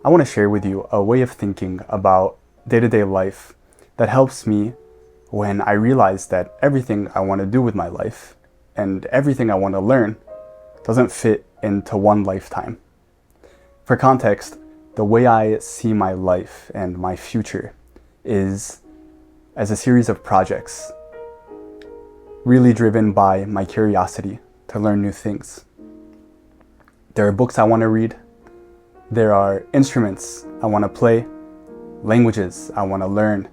I want to share with you a way of thinking about day-to-day life that helps me when I realize that everything I want to do with my life and everything I want to learn doesn't fit into one lifetime. For context, the way I see my life and my future is as a series of projects, really driven by my curiosity to learn new things. There are books I want to read. There are instruments I want to play, languages I want to learn,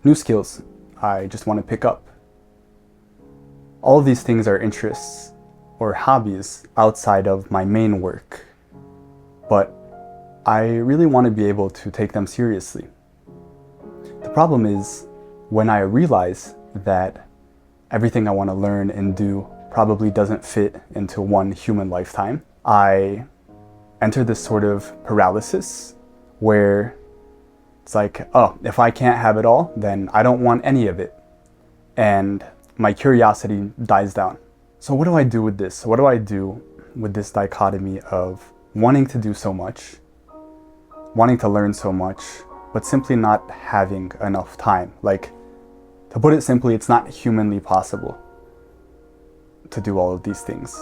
new skills I just want to pick up. All of these things are interests or hobbies outside of my main work, but I really want to be able to take them seriously. The problem is when I realize that everything I want to learn and do probably doesn't fit into one human lifetime, I enter this sort of paralysis where it's like, oh, if I can't have it all, then I don't want any of it. And my curiosity dies down. So what do I do with this? What do I do with this dichotomy of wanting to do so much, wanting to learn so much, but simply not having enough time? Like, to put it simply, it's not humanly possible to do all of these things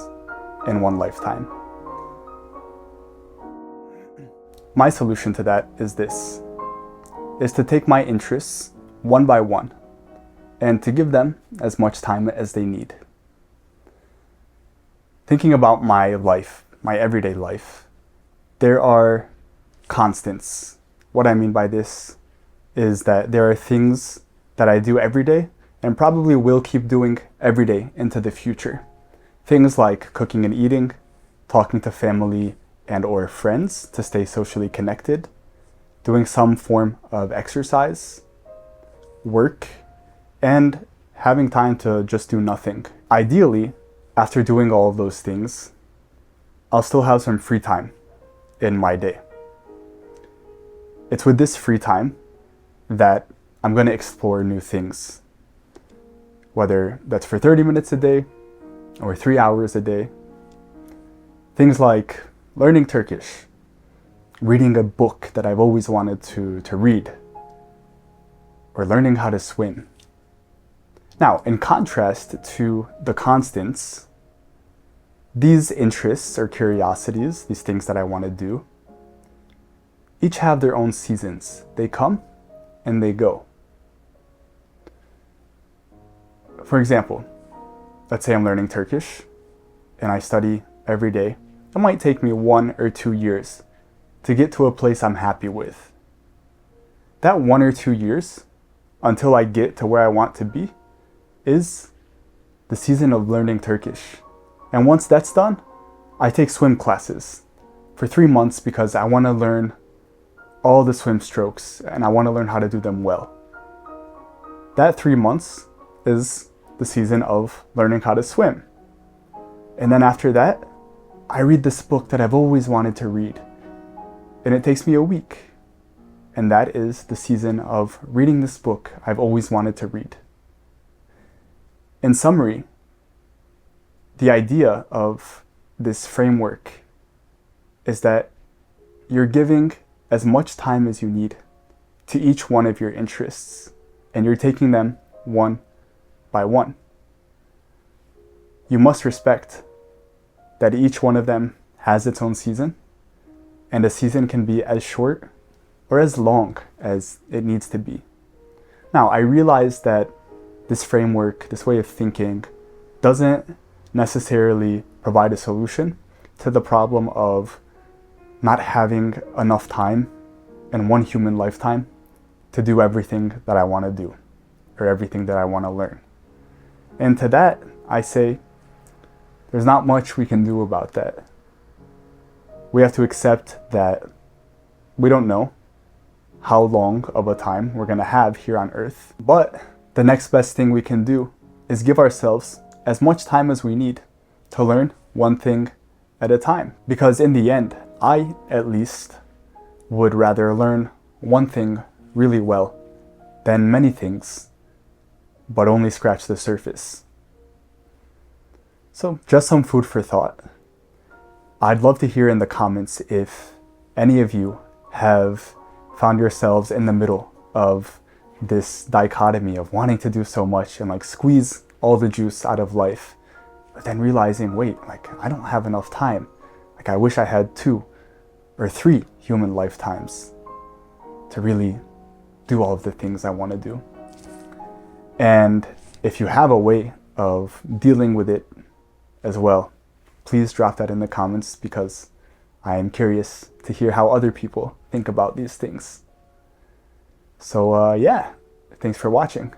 in one lifetime. My solution to that is this, is to take my interests one by one and to give them as much time as they need. Thinking about my life, my everyday life, there are constants. What I mean by this is that there are things that I do every day and probably will keep doing every day into the future. Things like cooking and eating, talking to family and or friends to stay socially connected, doing some form of exercise, work, and having time to just do nothing. Ideally, after doing all of those things, I'll still have some free time in my day. It's with this free time that I'm going to explore new things, whether that's for 30 minutes a day or 3 hours a day. Things like learning Turkish, reading a book that I've always wanted to read, or learning how to swim. Now, in contrast to the constants, these interests or curiosities, these things that I want to do, each have their own seasons. They come and they go. For example, let's say I'm learning Turkish and I study every day. It might take me 1 or 2 years to get to a place I'm happy with. That 1 or 2 years, until I get to where I want to be, is the season of learning Turkish. And once that's done, I take swim classes for 3 months because I want to learn all the swim strokes and I want to learn how to do them well. That 3 months is the season of learning how to swim. And then after that, I read this book that I've always wanted to read. And it takes me a week. And that is the season of reading this book I've always wanted to read. In summary, the idea of this framework is that you're giving as much time as you need to each one of your interests, and you're taking them one by one. You must respect that each one of them has its own season, and a season can be as short or as long as it needs to be. Now, I realize that this framework, this way of thinking, doesn't necessarily provide a solution to the problem of not having enough time in one human lifetime to do everything that I want to do or everything that I want to learn. And to that, I say, there's not much we can do about that. We have to accept that we don't know how long of a time we're going to have here on Earth. But the next best thing we can do is give ourselves as much time as we need to learn one thing at a time. Because in the end, I, at least, would rather learn one thing really well than many things, but only scratch the surface. So just some food for thought. I'd love to hear in the comments if any of you have found yourselves in the middle of this dichotomy of wanting to do so much and like squeeze all the juice out of life, but then realizing, wait, like I don't have enough time. Like I wish I had 2 or 3 human lifetimes to really do all of the things I want to do. And if you have a way of dealing with it as well, please drop that in the comments, because I am curious to hear how other people think about these things. So yeah, thanks for watching.